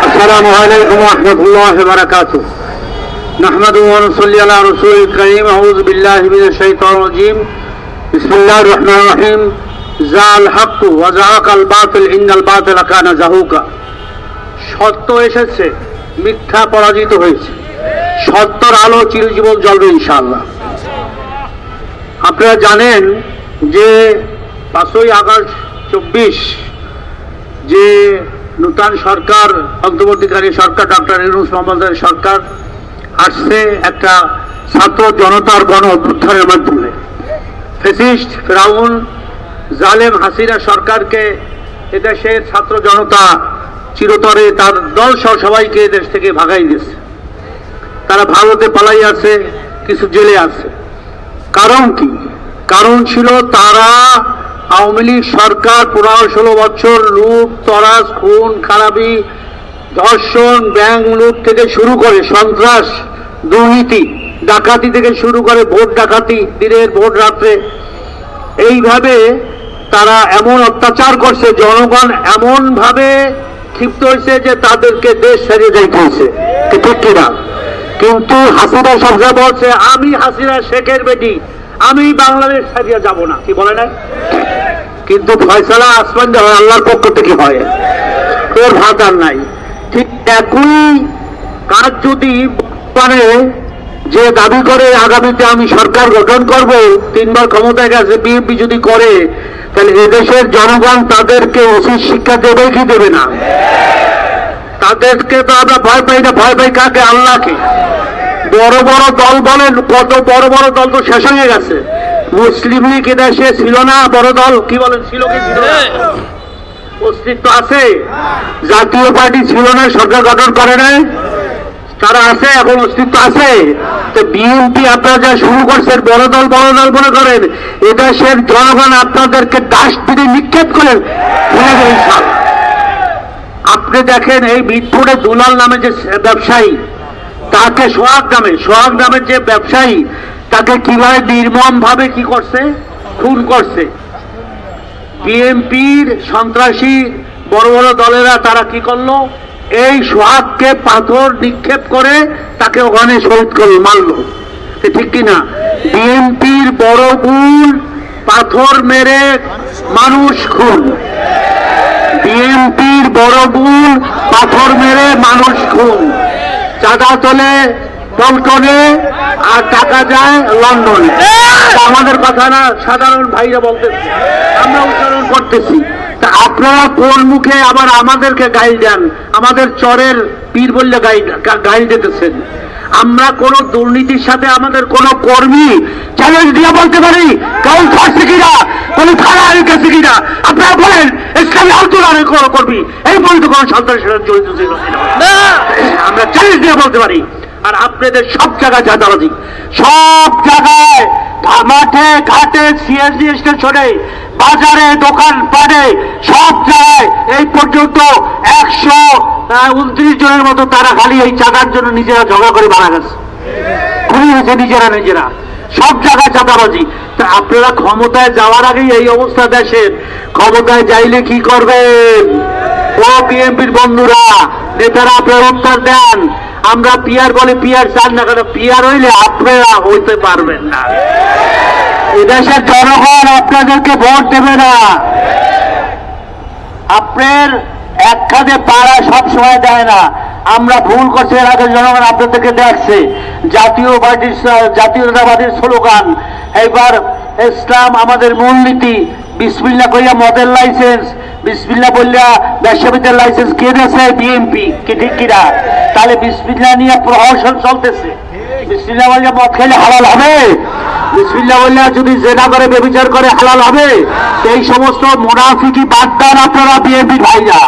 আসসালামু আলাইকুম ওয়া রাহমাতুল্লাহি ওয়া বারাকাতুহু। নাহমাদুহু ওয়া নুসাল্লি আলা রাসূলিল কারীম। আউযু বিল্লাহি মিনাশ শাইতানির রাজীম। বিসমিল্লাহির রহমানির রহিম। জাল হাক্কু ওয়া যাহাকাল বাতিল ইন্নাল বাতিলা কানা যাহুকা। সত্য এসেছে, মিথ্যা পরাজিত হয়েছে। সত্যর আলো চিরজীবন জ্বলবে ইনশাআল্লাহ। আপনারা জানেন যে 5ই আগস্ট 24 যে নূতন সরকার, অন্তর্বর্তীকালীন সরকার, ডক্টর ইউনূস মোহাম্মদের সরকার আসছে একটা ছাত্র জনতার গণ অভ্যুত্থানের মাধ্যমে। ফ্যাসিস্ট ফেরাউন জালেম হাসিনা সরকারকে এদেশের ছাত্র জনতা চিরতরে তার দল সহ সবাইকে দেশ থেকে ভাগাই দিয়েছে। তারা ভারতে পালাই আছে, কিছু জেলে আছে। কারণ কি? কারণ ছিল তারা আওয়ামী লীগ সরকার 15-16 বছর লুট, তরাজ, খুন খারাপি, ধর্ষণ, ব্যাংক লুট থেকে শুরু করে সন্ত্রাস, দুর্নীতি, ডাকাতি থেকে শুরু করে ভোট ডাকাতি, দিনের ভোট রাত্রে, এইভাবে তারা এমন অত্যাচার করছে, জনগণ এমন ভাবে ক্ষিপ্ত হয়েছে যে তাদেরকে দেশ ছেড়ে যাইতে হয়েছে, ঠিক কিনা? কিন্তু হাসিনা সরকার বলছে আমি হাসিনা শেখের বেটি, আমি বাংলাদেশ ছাড়িয়ে যাব না, কি বলে না? কিন্তু ফয়সালা আসমান হয় আল্লাহর পক্ষ থেকে হয়, তোর ভাত আর নাই। ঠিক একই কাজ যদি পারে যে দাবি করে আগামীতে আমি সরকার গঠন করব, 3 বার ক্ষমতায় গেছে, বিএনপি যদি করে, তাহলে এদেশের জনগণ তাদেরকে উচিত শিক্ষা দেবে কি দেবে না? তাদেরকে তো আমরা ভয় পাই না। ভয় পাই কাকে? আল্লাহকে। বড় বড় দল বলেন, কত বড় বড় দল তো শেষ হয়ে গেছে। মুসলিম লীগ এদেশে ছিল না, বড় দল কি বলেন, ছিল কি ছিল না? অস্তিত্ব আছে। জাতীয় পার্টি ছিল না, সরকার গঠন করে নাই, তারা আছে, এখন অস্তিত্ব আছে। তো বিএনপি আপনারা যা শুরু করছেন, বড় দল মনে করেন, এদেশের জনগণ আপনাদেরকে ডাস্টবিনে নিক্ষেপ করেন। আপনি দেখেন এই মিরপুরে দুলাল নামে যে ব্যবসায়ী, তাকে সোহাগ নামের যে ব্যবসায়ী, তাকে কিভাবে নির্মম ভাবে কি করছে, খুন করছে। বিএনপির সন্ত্রাসী বড় বড় দলেরা তারা কি করলো, এই সোহাগকে পাথর নিক্ষেপ করে তাকে ওখানে শহীদ করে মারলো, ঠিক কিনা? বিএনপির বড় ভুল পাথর মেরে মানুষ খুন। বিএনপির বড় ভুল পাথর মেরে মানুষ খুন। চাঁদা তোলে পল্টনে আর টাকা যায় লন্ডনে। আমাদের কথা না, সাধারণ ভাইরা বলতেছে, আমরা উচ্চারণ করতেছি। তা আপনারা কোন মুখে আবার আমাদেরকে গাইল দেন? আমাদের চরের পীর বললে গাইল দিতেছেন। আমরা কোন দুর্নীতির সাথে আমাদের কোন কর্মী চ্যালেঞ্জ দিয়ে বলতে পারি কেউ ধরছে কিনা, কোন থানায় রেখেছে কিনা? আপনারা বলেন ইসলামী আন্দোলনের কোন কর্মী এই পর্যন্ত কোন সন্ত্রাসের জড়িত ছিল না, আমরা চ্যালেঞ্জ দিয়ে বলতে পারি। আর আপনাদের সব জায়গায় চাঁদাবাজি, সব জায়গায়, মাঠে ঘাটে, সিএনজি স্টেশনে, বাজারে, দোকান পাটে, সব জায়গায় এই পর্যন্ত 129 জনের মতো তারা খালি এই চাঁদার জন্য নিজেরা ঝগড়া করে মারা গেছে, খুবই হয়েছে নিজেরা। সব জায়গায় চাঁদাবাজি। তা আপনারা ক্ষমতায় যাওয়ার আগেই এই অবস্থা দেশের, ক্ষমতায় যাইলে কি করবেন? ও বিএনপির বন্ধুরা, নেতারা আপনারা উত্তর দেন। আমরা পিয়ার বলে, পিয়ার চান না কেন? পিয়ার হইলে আপনারা হইতে পারবেন না। এদেশের জনগণ আপনাদেরকে ভোট দেবে না। আপনার এক খাদে পাড়া সব সময় দেয় না। আমরা ভুল করছি, এর আগে জনগণ আপনাদেরকে দেখছে। জাতীয়তাবাদীর স্লোগান, এইবার ইসলাম আমাদের মূলনীতি, বিসমিল্লাহ কইয়া মদের লাইসেন্স, বিসমিল্লাহ বললা বিশ্ববিদ্যালয়ের লাইসেন্স কে দিয়েছে? বিএনপি, কি ঠিক কিনা? তাহলে বিসমিল্লাহ নিয়ে প্রহসন চলতেছে। বিসমিল্লাহ বললে মদ খেলে হালাল হবে? বিসমিল্লাহ বললে যদি জেনা করে, ব্যভিচার করে হালাল হবে? এই সমস্ত মুনাফিকি বাদ দেন আপনারা, বিএনপি ভাইরা।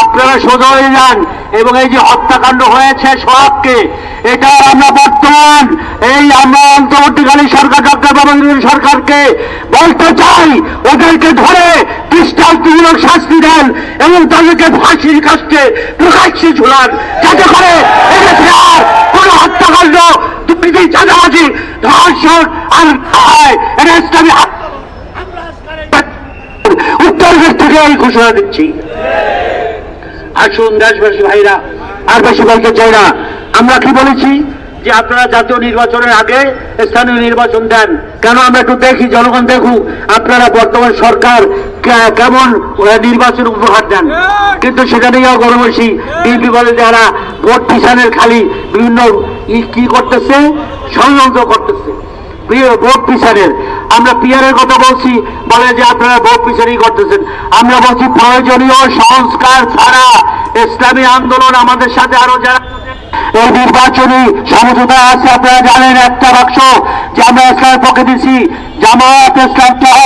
আপনারা সোজা হয়ে যান। এবং এই যে হত্যাকাণ্ড হয়েছে সোহাগকে, এটা আমরা বর্তমান আমরা অন্তর্বর্তীকালীন সরকার, ডক্টর বাবুল সরকারকে বলতে চাই, ওদেরকে ধরে দৃষ্টান্তমূলক শাস্তি দেন এবং তাদেরকে ফাঁসির কাছে প্রকাশ্যে ঝুলান, যাতে করে এদেশে আর কোন হত্যাকাণ্ড, দুর্নীতি, চাঁদাবাজি, ধর্ষণ আর হয়। এটা ইসলামী উত্তর আজকেই ঘোষণা দিচ্ছি। আসুন দেশবাসী ভাইরা, আর বেশি বলতে চাই না। আমরা কি বলেছি যে আপনারা জাতীয় নির্বাচনের আগে স্থানীয় নির্বাচন দেন কেন? আমরা একটু দেখি, জনগণ দেখুক আপনারা বর্তমান সরকার কেমন নির্বাচন উপহার দেন। কিন্তু সেটা নিয়েও গণবসী বিএনপি বলে যারা ভোট পিছানের খালি বিভিন্ন কি করতেছে, ষড়যন্ত্র করতেছে ভোট পিছানের। আমরা পিয়ারের কথা বলছি, বলে যে আপনারা ভোট পিছানি করতেছেন। আমরা বলছি প্রয়োজনীয় সংস্কার ছাড়া ইসলামী আন্দোলন আমাদের সাথে আরো যারা এই নির্বাচনী সমঝোতা আছে, আপনারা জানেন একটা বাক্স যে আমরা ইসলামের পক্ষে দিচ্ছি, জামায়াত ইসলাম সহ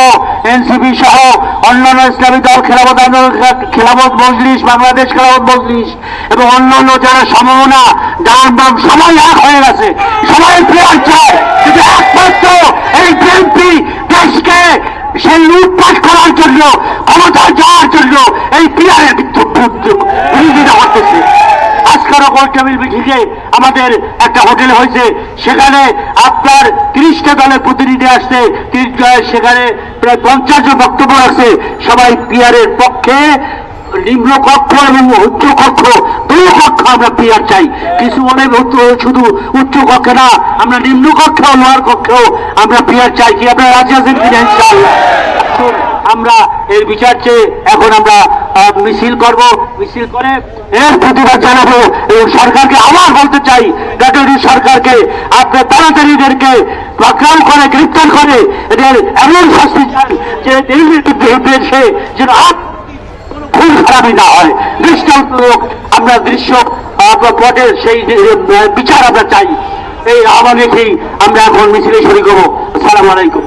এনসিপি সহ অন্যান্য ইসলামী দল, খেলাফত আন্দোলন, খেলাফত মজলিস, বাংলাদেশ খেলাফত মজলিস এবং অন্যান্য যারা সম্ভাবনা ডান বাম সবাই এক হয়ে গেছে, সবাই প্রেয়ার চায়। কিন্তু একমাত্র এই বিএনপি দেশকে সেই লুটপাট করার জন্য, ক্ষমতায় যাওয়ার জন্য এই পিয়ারের বিরোধিতা করতেছে। আজকেরও গোল টেবিল মিটিংয়ে আমাদের একটা হোটেল হয়েছে, সেখানে আপনার 30টা দলের প্রতিনিধি আসছে, সেখানে প্রায় 50 জন বক্তব্য আছে। সবাই পিয়ারের পক্ষে। নিম্ন কক্ষ এবং উচ্চ কক্ষ, দুই কক্ষ আমরা পিয়ার চাই। কিছু বলে শুধু উচ্চ কক্ষে না, আমরা নিম্ন কক্ষেও লোয়ার কক্ষেও আমরা পিয়ার চাই। কি আপনারা রাজি আছেন কিনা? ইনশাআল্লাহ আমরা এর বিচার চেয়ে এখন আমরা মিছিল করব। মিছিল করে এর প্রতিবাদ জানাবো এবং সরকারকে আবার বলতে চাই, জাতীয় সরকারকে আপনার তাড়াতাড়ি এদেরকে পাকড়াও করে, গ্রেপ্তার করে এদের এমন শাস্তি চান যে দেশে যেন খুন খারাপই না হয়। দৃষ্টান্তমূলক আমরা দৃশ্য পটের সেই বিচার আমরা চাই। এই আহ্বান রেখেই আমরা এখন মিছিলে শরীক হবো। আসসালামু আলাইকুম।